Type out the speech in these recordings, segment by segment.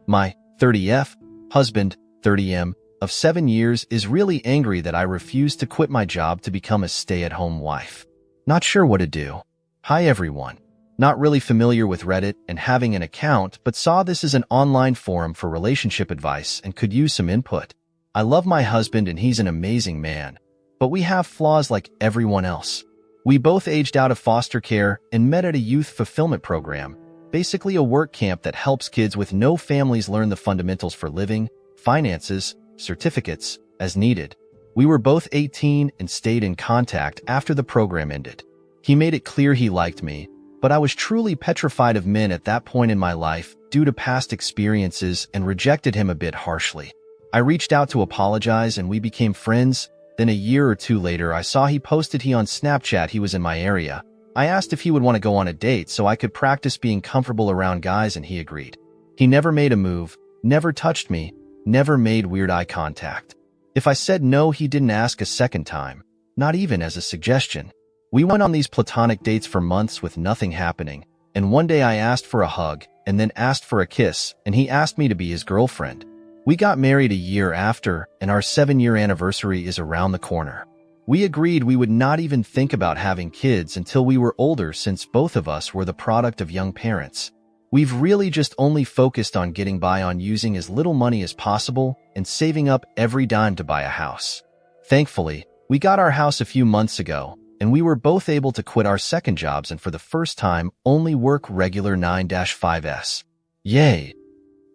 My 30F husband, 30M, of 7 years is really angry that I refused to quit my job to become a stay-at-home wife. Not sure what to do. Hi everyone. Not really familiar with Reddit and having an account, but saw this as an online forum for relationship advice and could use some input. I love my husband and he's an amazing man, but we have flaws like everyone else. We both aged out of foster care and met at a youth fulfillment program, basically a work camp that helps kids with no families learn the fundamentals for living, finances, certificates, as needed. We were both 18 and stayed in contact after the program ended. He made it clear he liked me, but I was truly petrified of men at that point in my life due to past experiences and rejected him a bit harshly. I reached out to apologize and we became friends. Then a year or two later, I saw he posted on Snapchat he was in my area. I asked if he would want to go on a date so I could practice being comfortable around guys and he agreed. He never made a move, never touched me, never made weird eye contact. If I said no, he didn't ask a second time, not even as a suggestion. We went on these platonic dates for months with nothing happening, and one day I asked for a hug and then asked for a kiss, and he asked me to be his girlfriend. We got married a year after, and our 7-year anniversary is around the corner. We agreed we would not even think about having kids until we were older since both of us were the product of young parents. We've really just only focused on getting by on using as little money as possible and saving up every dime to buy a house. Thankfully, we got our house a few months ago, and we were both able to quit our second jobs and for the first time only work regular 9-5s. Yay!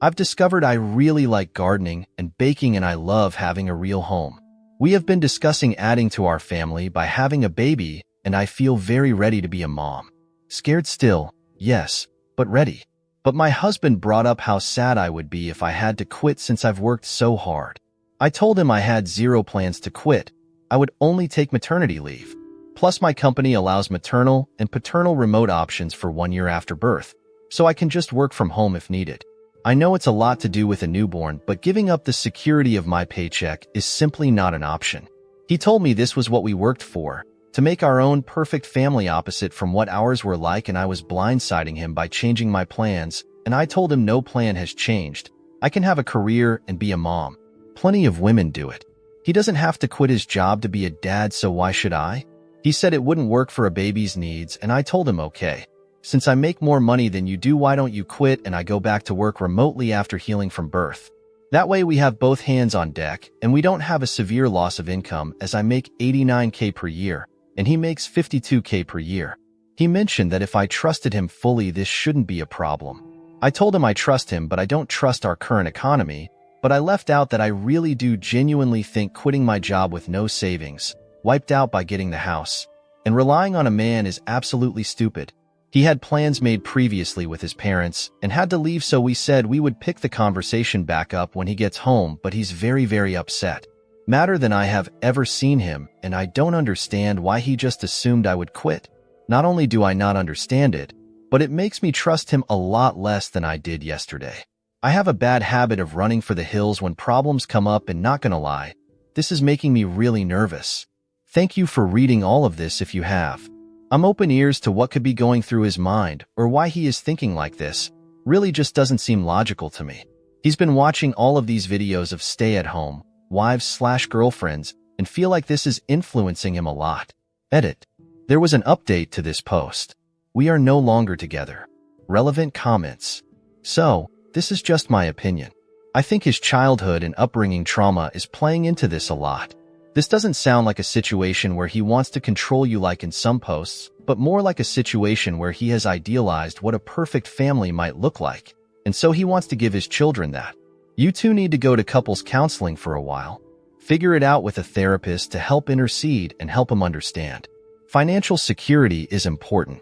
I've discovered I really like gardening and baking and I love having a real home. We have been discussing adding to our family by having a baby, and I feel very ready to be a mom. Scared still, yes, but ready. But my husband brought up how sad I would be if I had to quit since I've worked so hard. I told him I had zero plans to quit. I would only take maternity leave. Plus, my company allows maternal and paternal remote options for 1 year after birth, so I can just work from home if needed. I know it's a lot to do with a newborn, but giving up the security of my paycheck is simply not an option. He told me this was what we worked for, to make our own perfect family opposite from what ours were like, and I was blindsiding him by changing my plans, and I told him no plan has changed. I can have a career and be a mom. Plenty of women do it. He doesn't have to quit his job to be a dad, so why should I? He said it wouldn't work for a baby's needs, and I told him okay. Since I make more money than you do, why don't you quit and I go back to work remotely after healing from birth? That way we have both hands on deck and we don't have a severe loss of income, as I make $89K per year and he makes $52K per year. He mentioned that if I trusted him fully, this shouldn't be a problem. I told him I trust him, but I don't trust our current economy, but I left out that I really do genuinely think quitting my job with no savings, wiped out by getting the house, and relying on a man is absolutely stupid. He had plans made previously with his parents and had to leave, so we said we would pick the conversation back up when he gets home, but he's very, very upset. Madder than I have ever seen him, and I don't understand why he just assumed I would quit. Not only do I not understand it, but it makes me trust him a lot less than I did yesterday. I have a bad habit of running for the hills when problems come up, and not gonna lie, this is making me really nervous. Thank you for reading all of this if you have. I'm open ears to what could be going through his mind or why he is thinking like this. Really just doesn't seem logical to me. He's been watching all of these videos of stay-at-home wives/girlfriends and feel like this is influencing him a lot. Edit. There was an update to this post. We are no longer together. Relevant comments. So, this is just my opinion. I think his childhood and upbringing trauma is playing into this a lot. This doesn't sound like a situation where he wants to control you like in some posts, but more like a situation where he has idealized what a perfect family might look like, and so he wants to give his children that. You two need to go to couples counseling for a while. Figure it out with a therapist to help intercede and help him understand. Financial security is important.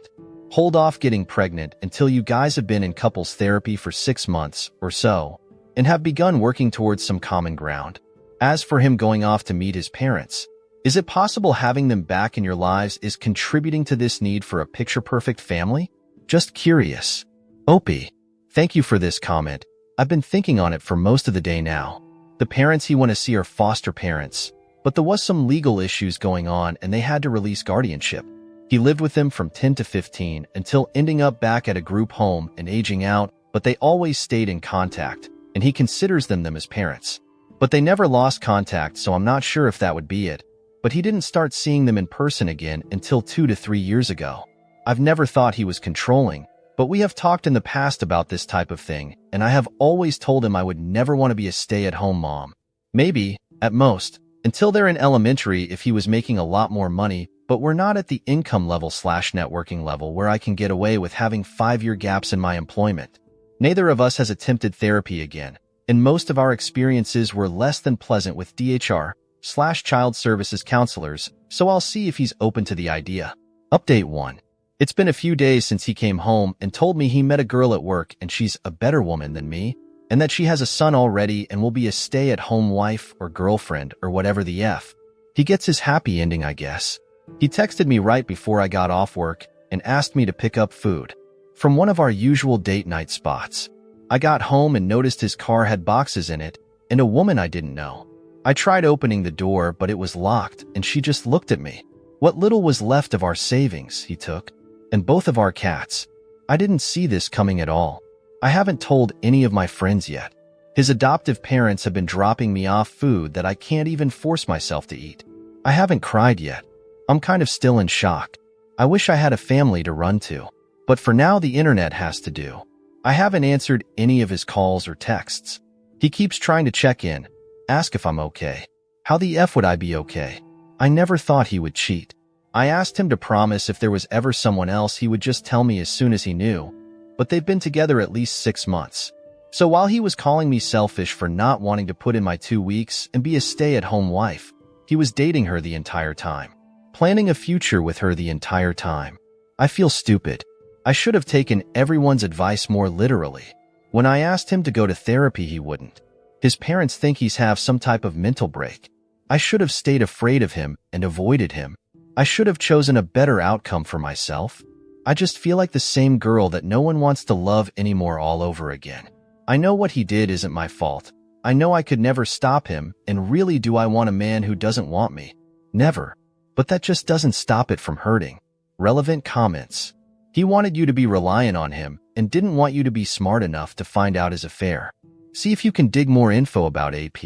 Hold off getting pregnant until you guys have been in couples therapy for 6 months or so, and have begun working towards some common ground. As for him going off to meet his parents, is it possible having them back in your lives is contributing to this need for a picture-perfect family? Just curious. Opie, thank you for this comment. I've been thinking on it for most of the day now. The parents he want to see are foster parents, but there was some legal issues going on and they had to release guardianship. He lived with them from 10 to 15 until ending up back at a group home and aging out, but they always stayed in contact, and he considers them as parents. But they never lost contact, so I'm not sure if that would be it. But he didn't start seeing them in person again until 2 to 3 years ago. I've never thought he was controlling, but we have talked in the past about this type of thing, and I have always told him I would never want to be a stay-at-home mom. Maybe, at most, until they're in elementary if he was making a lot more money, but we're not at the income level/networking level where I can get away with having 5-year gaps in my employment. Neither of us has attempted therapy again, and most of our experiences were less than pleasant with DHR/child services counselors, so I'll see if he's open to the idea. Update 1. It's been a few days since he came home and told me he met a girl at work and she's a better woman than me, and that she has a son already and will be a stay-at-home wife or girlfriend or whatever the F. He gets his happy ending, I guess. He texted me right before I got off work and asked me to pick up food from one of our usual date night spots. I got home and noticed his car had boxes in it and a woman I didn't know. I tried opening the door, but it was locked, and she just looked at me. What little was left of our savings, he took, and both of our cats. I didn't see this coming at all. I haven't told any of my friends yet. His adoptive parents have been dropping me off food that I can't even force myself to eat. I haven't cried yet. I'm kind of still in shock. I wish I had a family to run to. But for now, the internet has to do. I haven't answered any of his calls or texts. He keeps trying to check in, ask if I'm okay. How the F would I be okay? I never thought he would cheat. I asked him to promise if there was ever someone else he would just tell me as soon as he knew, but they've been together at least 6 months. So while he was calling me selfish for not wanting to put in my 2 weeks and be a stay-at-home wife, he was dating her the entire time, planning a future with her the entire time. I feel stupid. I should have taken everyone's advice more literally. When I asked him to go to therapy, he wouldn't. His parents think he's have some type of mental break. I should have stayed afraid of him and avoided him. I should have chosen a better outcome for myself. I just feel like the same girl that no one wants to love anymore all over again. I know what he did isn't my fault. I know I could never stop him, and really, do I want a man who doesn't want me? Never. But that just doesn't stop it from hurting. Relevant comments. He wanted you to be reliant on him and didn't want you to be smart enough to find out his affair. See if you can dig more info about AP.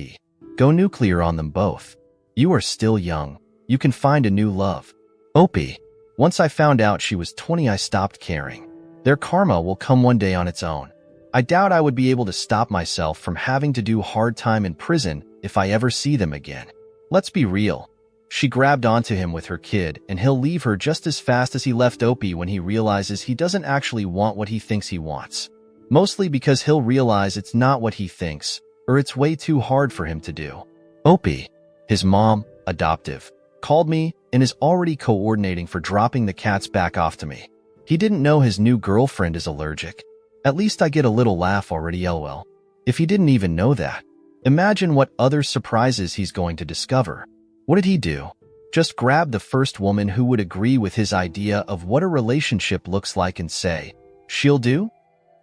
Go nuclear on them both. You are still young. You can find a new love. Opie. Once I found out she was 20, I stopped caring. Their karma will come one day on its own. I doubt I would be able to stop myself from having to do hard time in prison if I ever see them again. Let's be real. She grabbed onto him with her kid, and he'll leave her just as fast as he left Opie when he realizes he doesn't actually want what he thinks he wants. Mostly because he'll realize it's not what he thinks, or it's way too hard for him to do. Opie, his mom, adoptive, called me and is already coordinating for dropping the cats back off to me. He didn't know his new girlfriend is allergic. At least I get a little laugh already, lol. If he didn't even know that, imagine what other surprises he's going to discover. What did he do? Just grab the first woman who would agree with his idea of what a relationship looks like and say, she'll do?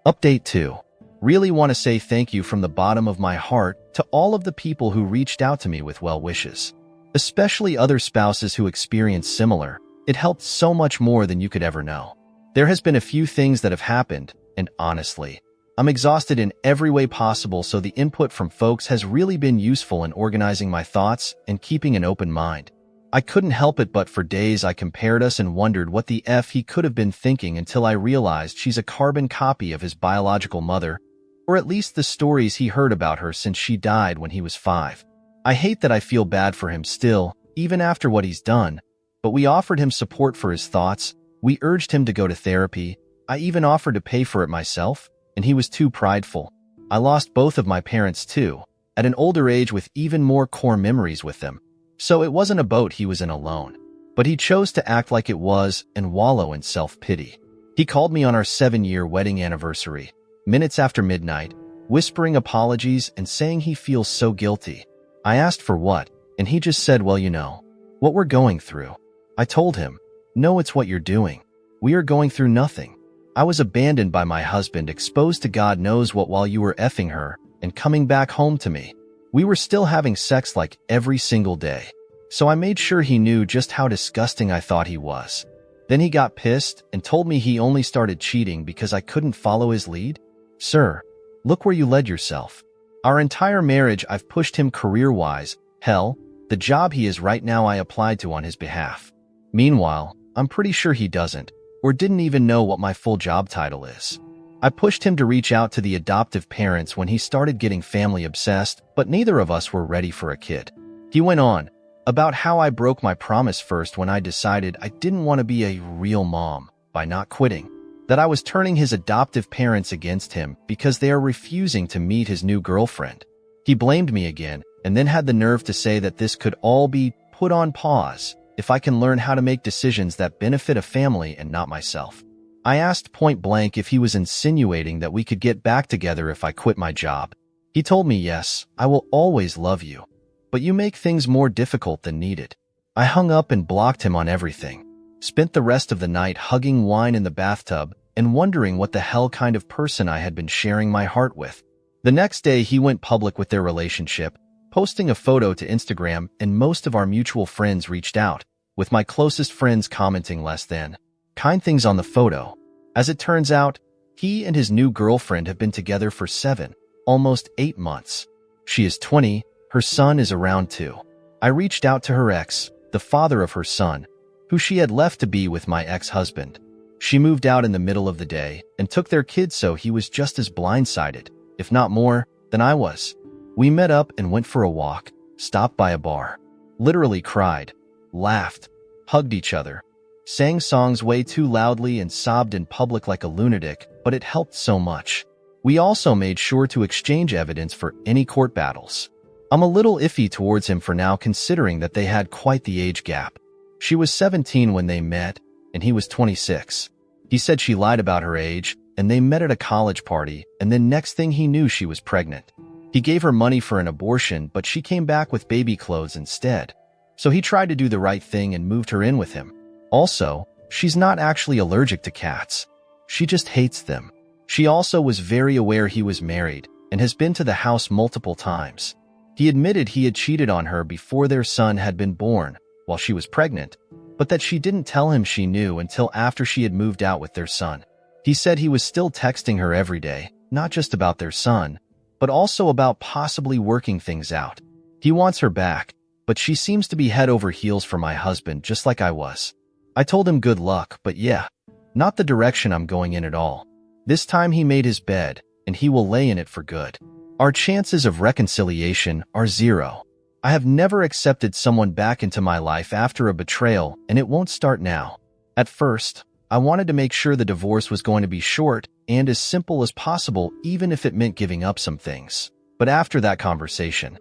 Update 2. Really want to say thank you from the bottom of my heart to all of the people who reached out to me with well wishes. Especially other spouses who experienced similar. It helped so much more than you could ever know. There has been a few things that have happened, and honestly, I'm exhausted in every way possible, so the input from folks has really been useful in organizing my thoughts and keeping an open mind. I couldn't help it, but for days I compared us and wondered what the F he could have been thinking until I realized she's a carbon copy of his biological mother, or at least the stories he heard about her since she died when he was 5. I hate that I feel bad for him still, even after what he's done, but we offered him support for his thoughts. We urged him to go to therapy. I even offered to pay for it myself, and he was too prideful. I lost both of my parents too, at an older age with even more core memories with them. So it wasn't a boat he was in alone. But he chose to act like it was and wallow in self-pity. He called me on our 7-year wedding anniversary, minutes after midnight, whispering apologies and saying he feels so guilty. I asked for what, and he just said, well, you know, what we're going through. I told him, no, it's what you're doing. We are going through nothing. I was abandoned by my husband, exposed to God knows what while you were effing her, and coming back home to me. We were still having sex like every single day. So I made sure he knew just how disgusting I thought he was. Then he got pissed and told me he only started cheating because I couldn't follow his lead. Sir, look where you led yourself. Our entire marriage I've pushed him career-wise. Hell, the job he is right now I applied to on his behalf. Meanwhile, I'm pretty sure he doesn't, or didn't even know what my full job title is. I pushed him to reach out to the adoptive parents when he started getting family obsessed, but neither of us were ready for a kid. He went on about how I broke my promise first when I decided I didn't want to be a real mom by not quitting, that I was turning his adoptive parents against him because they are refusing to meet his new girlfriend. He blamed me again and then had the nerve to say that this could all be put on pause if I can learn how to make decisions that benefit a family and not myself. I asked point blank if he was insinuating that we could get back together if I quit my job. He told me, yes, I will always love you, but you make things more difficult than needed. I hung up and blocked him on everything. Spent the rest of the night hugging wine in the bathtub and wondering what the hell kind of person I had been sharing my heart with. The next day he went public with their relationship, posting a photo to Instagram, and most of our mutual friends reached out, with my closest friends commenting less than kind things on the photo. As it turns out, he and his new girlfriend have been together for 7, almost 8 months. She is 20, her son is around 2. I reached out to her ex, the father of her son, who she had left to be with my ex-husband. She moved out in the middle of the day and took their kids, so he was just as blindsided, if not more, than I was. We met up and went for a walk, stopped by a bar, literally cried, laughed, hugged each other, sang songs way too loudly and sobbed in public like a lunatic, but it helped so much. We also made sure to exchange evidence for any court battles. I'm a little iffy towards him for now, considering that they had quite the age gap. She was 17 when they met, and he was 26. He said she lied about her age, and they met at a college party, and then next thing he knew she was pregnant. He gave her money for an abortion, but she came back with baby clothes instead. So he tried to do the right thing and moved her in with him. Also, she's not actually allergic to cats. She just hates them. She also was very aware he was married and has been to the house multiple times. He admitted he had cheated on her before their son had been born, while she was pregnant, but that she didn't tell him she knew until after she had moved out with their son. He said he was still texting her every day, not just about their son, but also about possibly working things out. He wants her back, but she seems to be head over heels for my husband, just like I was. I told him good luck, but yeah, not the direction I'm going in at all. This time he made his bed, and he will lay in it for good. Our chances of reconciliation are 0. I have never accepted someone back into my life after a betrayal, and it won't start now. At first, I wanted to make sure the divorce was going to be short and as simple as possible, even if it meant giving up some things. But after that conversation,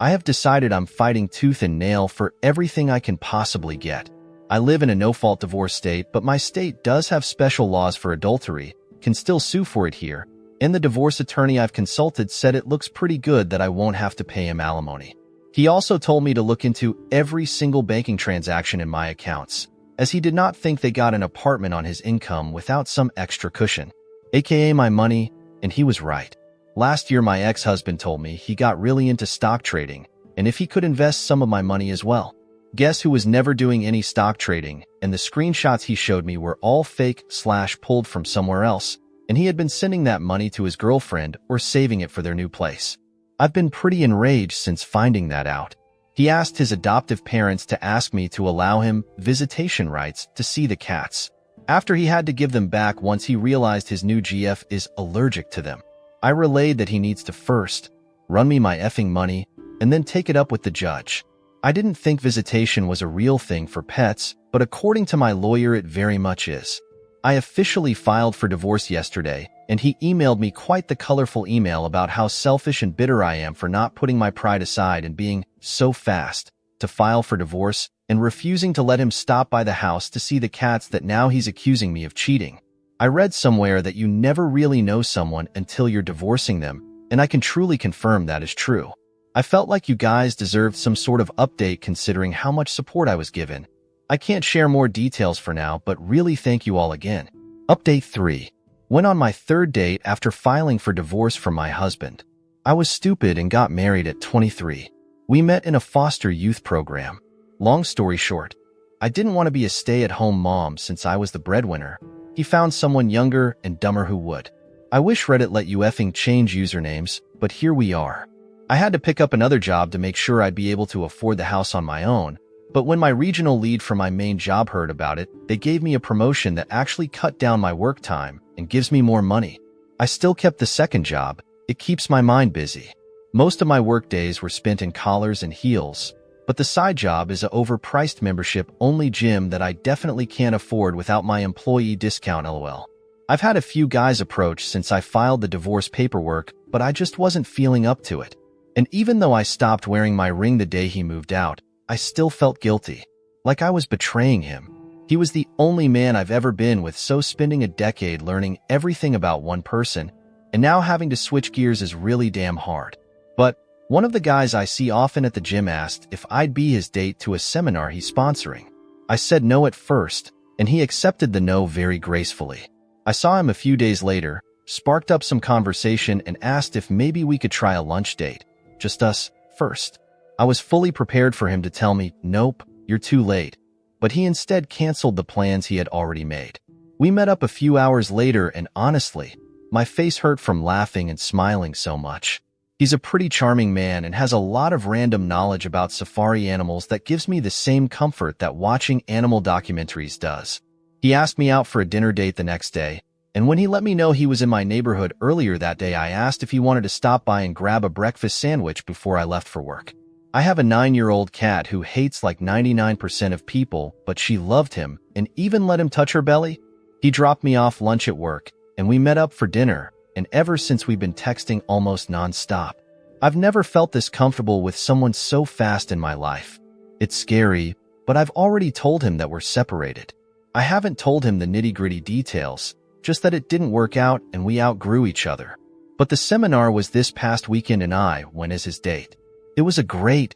I have decided I'm fighting tooth and nail for everything I can possibly get. I live in a no-fault divorce state, but my state does have special laws for adultery, can still sue for it here, and the divorce attorney I've consulted said it looks pretty good that I won't have to pay him alimony. He also told me to look into every single banking transaction in my accounts, as he did not think they got an apartment on his income without some extra cushion, aka my money, and he was right. Last year my ex-husband told me he got really into stock trading, and if he could invest some of my money as well. Guess who was never doing any stock trading, and the screenshots he showed me were all fake/pulled from somewhere else, and he had been sending that money to his girlfriend or saving it for their new place. I've been pretty enraged since finding that out. He asked his adoptive parents to ask me to allow him visitation rights to see the cats, after he had to give them back once he realized his new GF is allergic to them. I relayed that he needs to first run me my effing money and then take it up with the judge. I didn't think visitation was a real thing for pets, but according to my lawyer it very much is. I officially filed for divorce yesterday, and he emailed me quite the colorful email about how selfish and bitter I am for not putting my pride aside and being so fast to file for divorce and refusing to let him stop by the house to see the cats that now he's accusing me of cheating. I read somewhere that you never really know someone until you're divorcing them, and I can truly confirm that is true. I felt like you guys deserved some sort of update considering how much support I was given. I can't share more details for now, but really thank you all again. Update 3. Went on my 3rd date after filing for divorce from my husband. I was stupid and got married at 23. We met in a foster youth program. Long story short, I didn't want to be a stay-at-home mom since I was the breadwinner. He found someone younger and dumber who would. I wish Reddit let you effing change usernames, but here we are. I had to pick up another job to make sure I'd be able to afford the house on my own, but when my regional lead for my main job heard about it, they gave me a promotion that actually cut down my work time and gives me more money. I still kept the second job. It keeps my mind busy. Most of my work days were spent in collars and heels, but the side job is an overpriced membership-only gym that I definitely can't afford without my employee discount LOL. I've had a few guys approach since I filed the divorce paperwork, but I just wasn't feeling up to it. And even though I stopped wearing my ring the day he moved out, I still felt guilty. Like I was betraying him. He was the only man I've ever been with, so spending a decade learning everything about one person, and now having to switch gears is really damn hard. But one of the guys I see often at the gym asked if I'd be his date to a seminar he's sponsoring. I said no at first, and he accepted the no very gracefully. I saw him a few days later, sparked up some conversation, and asked if maybe we could try a lunch date. Just us, first. I was fully prepared for him to tell me, nope, you're too late. But he instead canceled the plans he had already made. We met up a few hours later, and honestly, my face hurt from laughing and smiling so much. He's a pretty charming man and has a lot of random knowledge about safari animals that gives me the same comfort that watching animal documentaries does. He asked me out for a dinner date the next day, and when he let me know he was in my neighborhood earlier that day, I asked if he wanted to stop by and grab a breakfast sandwich before I left for work. I have a 9-year-old cat who hates like 99% of people, but she loved him and even let him touch her belly. He dropped me off lunch at work, and we met up for dinner, and ever since we've been texting almost non-stop. I've never felt this comfortable with someone so fast in my life. It's scary, but I've already told him that we're separated. I haven't told him the nitty-gritty details, just that it didn't work out and we outgrew each other. But the seminar was this past weekend and I went as his date. It was a great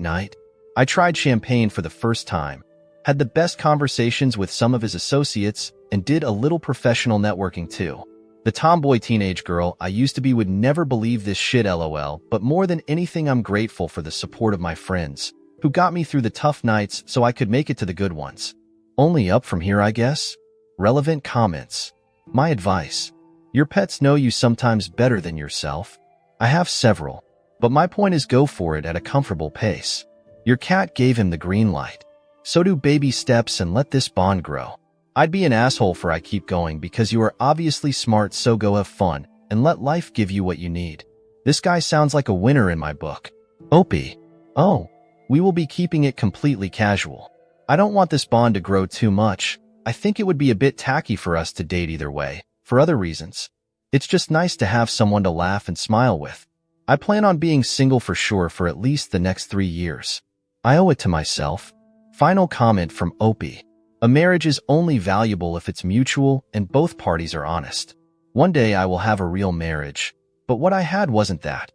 night. I tried champagne for the first time, had the best conversations with some of his associates, and did a little professional networking too. The tomboy teenage girl I used to be would never believe this shit LOL, but more than anything I'm grateful for the support of my friends, who got me through the tough nights so I could make it to the good ones. Only up from here, I guess? Relevant comments. My advice. Your pets know you sometimes better than yourself. I have several, but my point is go for it at a comfortable pace. Your cat gave him the green light. So do baby steps and let this bond grow. I'd be an asshole for I keep going because you are obviously smart, so go have fun and let life give you what you need. This guy sounds like a winner in my book. Opie. Oh, we will be keeping it completely casual. I don't want this bond to grow too much. I think it would be a bit tacky for us to date either way, for other reasons. It's just nice to have someone to laugh and smile with. I plan on being single for sure for at least the next 3 years. I owe it to myself. Final comment from Opie. A marriage is only valuable if it's mutual and both parties are honest. One day I will have a real marriage, but what I had wasn't that.